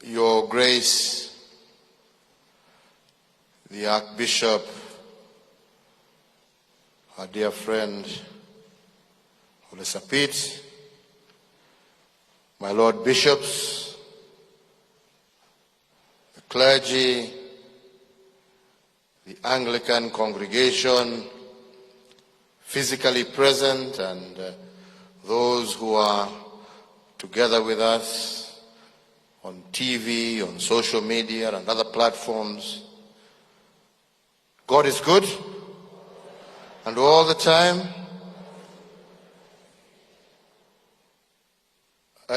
Your Grace, the Archbishop, our dear friend, Sapit, my Lord Bishops, the clergy, the Anglican congregation, physically present, and those who are together with us on TV, on social media, and other platforms. God is good, and all the time.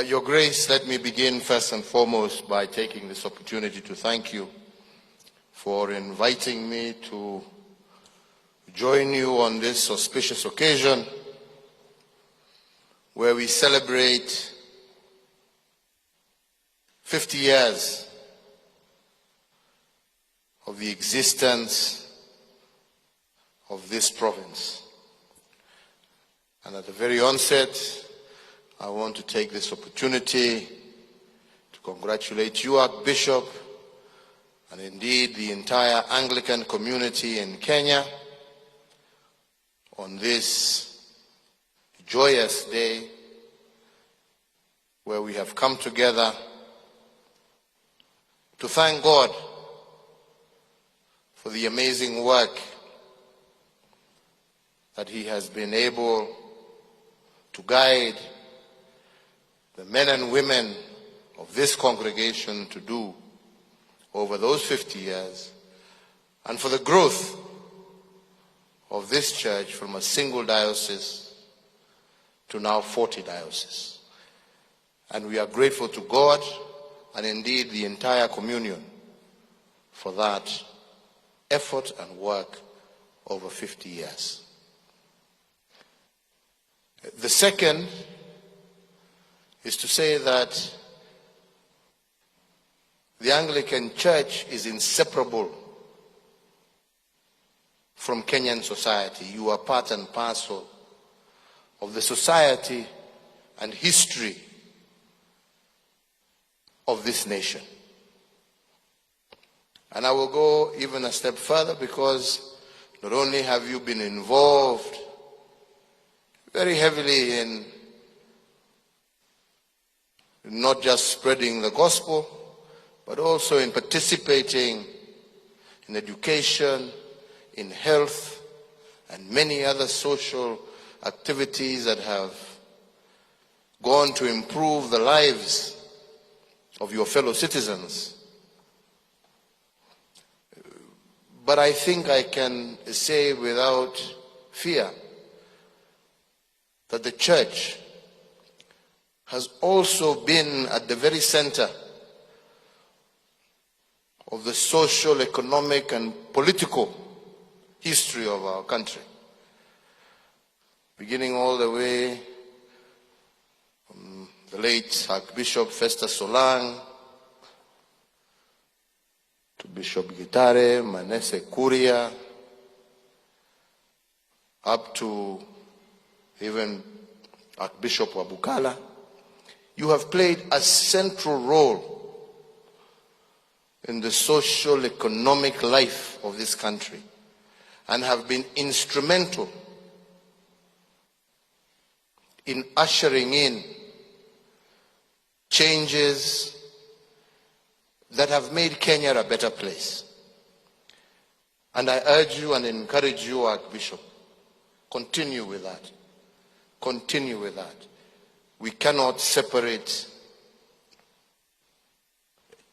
Your Grace, let me begin first and foremost by taking this opportunity to thank you for inviting me to join you on this auspicious occasion where we celebrate 50 years of the existence of this province. And at the very onset, I want to take this opportunity to congratulate you, Archbishop, and indeed the entire Anglican community in Kenya on this joyous day where we have come together to thank God for the amazing work that He has been able to guide the men and women of this congregation to do over those 50 years, and for the growth of this church from a single diocese to now 40 dioceses. And we are grateful to God and indeed the entire communion for that effort and work over 50 years. The second is to say that the Anglican Church is inseparable from Kenyan society. You are part and parcel of the society and history of this nation. And I will go even a step further, because not only have you been involved very heavily in not just spreading the gospel, but also in participating in education, in health, and many other social activities that have gone to improve the lives of your fellow citizens. But I think I can say without fear that the Church has also been at the very center of the social, economic, and political history of our country, beginning all the way from the late Archbishop Festus Solang to Bishop Gitare, Manese Kuria, up to even Archbishop Wabukala. You have played a central role in the social economic life of this country and have been instrumental in ushering in changes that have made Kenya a better place. And I urge you and encourage you, Archbishop, continue with that. Continue with that. We cannot separate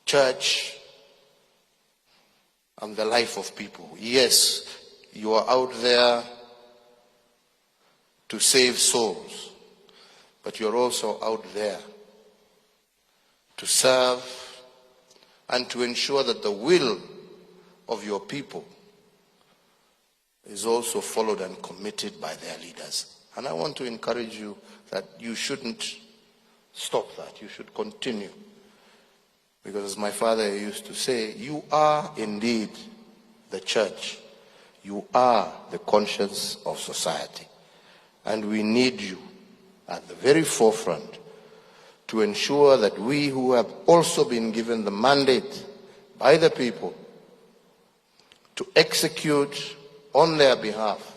church and the life of people. Yes, you are out there to save souls, but you're also out there to serve and to ensure that the will of your people is also followed and committed by their leaders. And I want to encourage you that you shouldn't stop that. You should continue. Because as my father used to say, you are indeed the church. You are the conscience of society. And we need you at the very forefront to ensure that we who have also been given the mandate by the people to execute on their behalf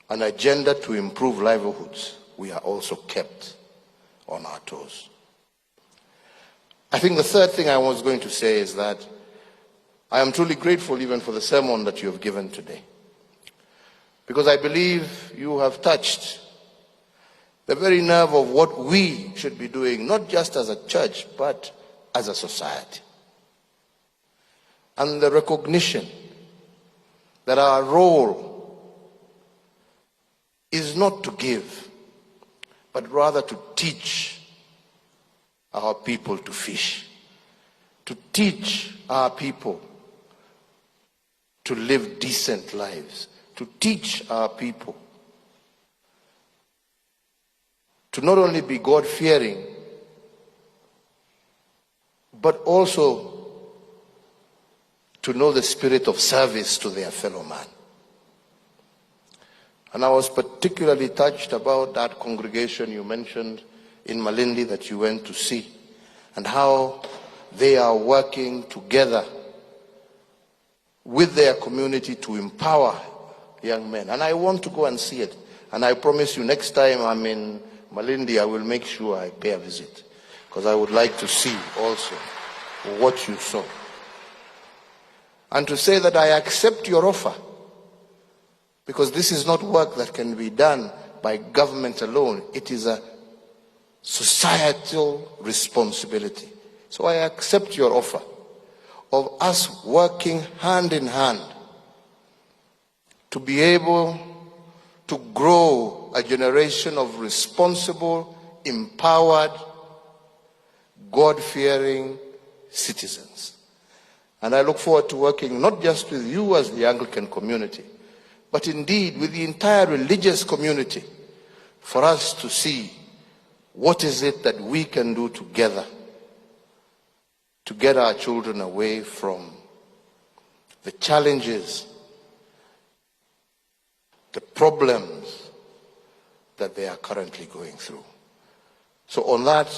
an agenda to improve livelihoods, we are also kept on our toes. I think the third thing I was going to say is that I am truly grateful even for the sermon that you have given today, because I believe you have touched the very nerve of what we should be doing, not just as a church, but as a society. And the recognition that our role is not to give, but rather to teach our people to fish, to teach our people to live decent lives, to teach our people to not only be God-fearing, but also to know the spirit of service to their fellow man. And I was particularly touched about that congregation you mentioned in Malindi that you went to see, and how they are working together with their community to empower young men. And I want to go and see it. And I promise you, next time I'm in Malindi, I will make sure I pay a visit, because I would like to see also what you saw. And to say that I accept your offer, because this is not work that can be done by government alone. It is a societal responsibility. So I accept your offer of us working hand in hand to be able to grow a generation of responsible, empowered, God-fearing citizens. And I look forward to working not just with you as the Anglican community, but indeed with the entire religious community, for us to see what is it that we can do together to get our children away from the challenges, the problems that they are currently going through. So on that,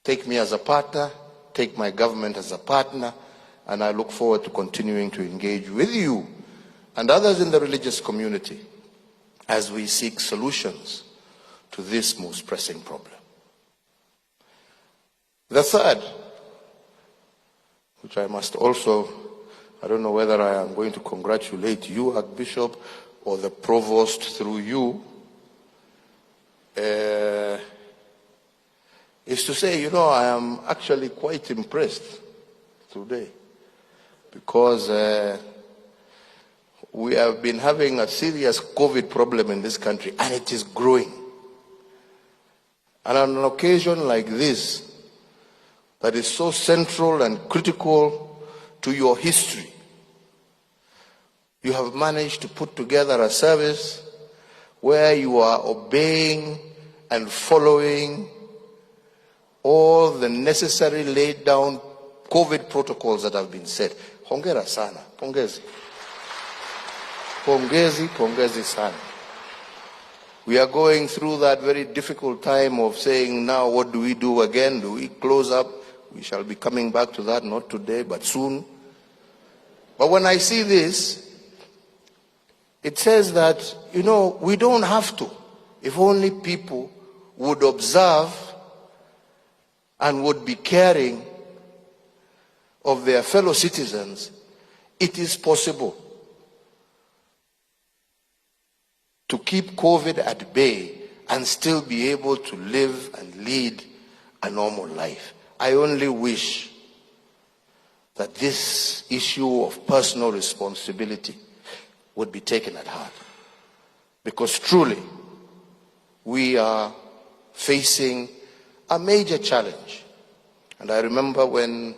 take me as a partner, take my government as a partner, and I look forward to continuing to engage with you and others in the religious community as we seek solutions to this most pressing problem. The third, which I must also, I don't know whether I am going to congratulate you, Archbishop, or the Provost through you, is to say, I am actually quite impressed today, because we have been having a serious COVID problem in this country, and it is growing. And on an occasion like this, that is so central and critical to your history, you have managed to put together a service where you are obeying and following all the necessary laid down COVID protocols that have been set. Hongera sana, pongezi. Pongezi, pongezi sana. We are going through that very difficult time of saying, now what do we do again? Do we close up? We shall be coming back to that, not today, but soon. But when I see this, it says that, we don't have to. If only people would observe and would be caring of their fellow citizens, it is possible to keep COVID at bay and still be able to live and lead a normal life. I only wish that this issue of personal responsibility would be taken at heart, because truly we are facing a major challenge. And I remember when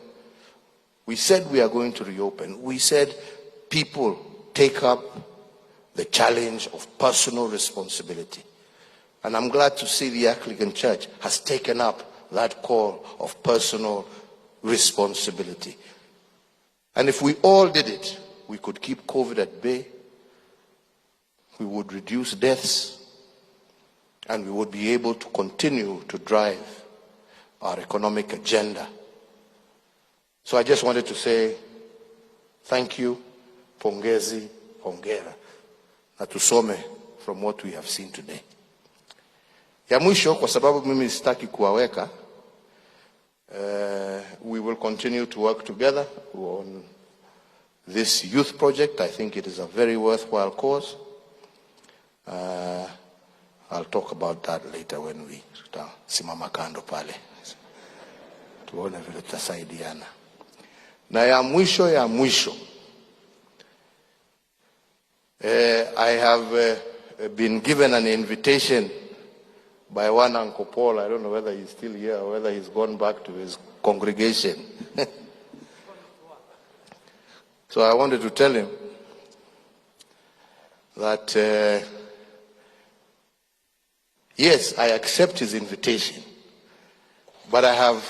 we said we are going to reopen, we said people take up the challenge of personal responsibility. And I'm glad to see the Anglican Church has taken up that call of personal responsibility. And if we all did it, we could keep COVID at bay, we would reduce deaths, and we would be able to continue to drive our economic agenda. So I just wanted to say thank you, pongezi, hongera, na tusome from what we have seen today. Ya mwisho, kwa sababu mimi sitaki kuwaweka, we will continue to work together on this youth project. I think it is a very worthwhile cause. I'll talk about that later when we simama kando pale. Tuone vile tutasaidiana. Na ya mwisho, I have been given an invitation by one Uncle Paul. I don't know whether he's still here or whether he's gone back to his congregation. So I wanted to tell him that, yes, I accept his invitation, but I have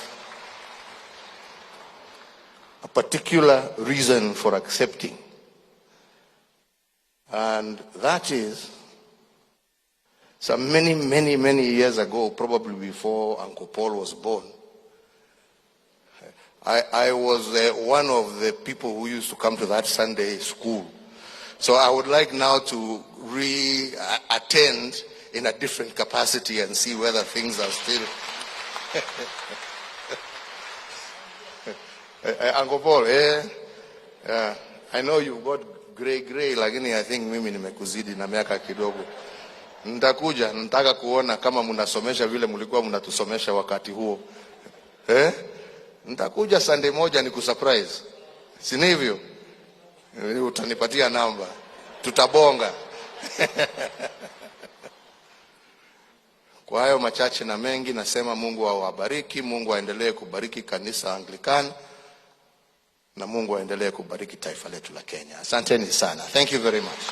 a particular reason for accepting. And that is, some many years ago, probably before Uncle Paul was born, I was one of the people who used to come to that Sunday school. So I would like now to re-attend in a different capacity and see whether things are still... Uncle Paul, I know you've got gray, lakini I think mimi nimekuzidi na miaka kidogo. Nitakuja, nataka kuona kama mnasomesha vile mlikuwa mnatusomesha wakati huo. Nitakuja Sunday moja ni kusurprise. Si hivyo? Utanipatia namba. Tutabonga. Kwa hayo machache na mengi nasema Mungu awabariki, Mungu aendelee kubariki kanisa Anglican, na Mungu aendelee kubariki taifa letu la Kenya. Asanteni sana. Thank you very much.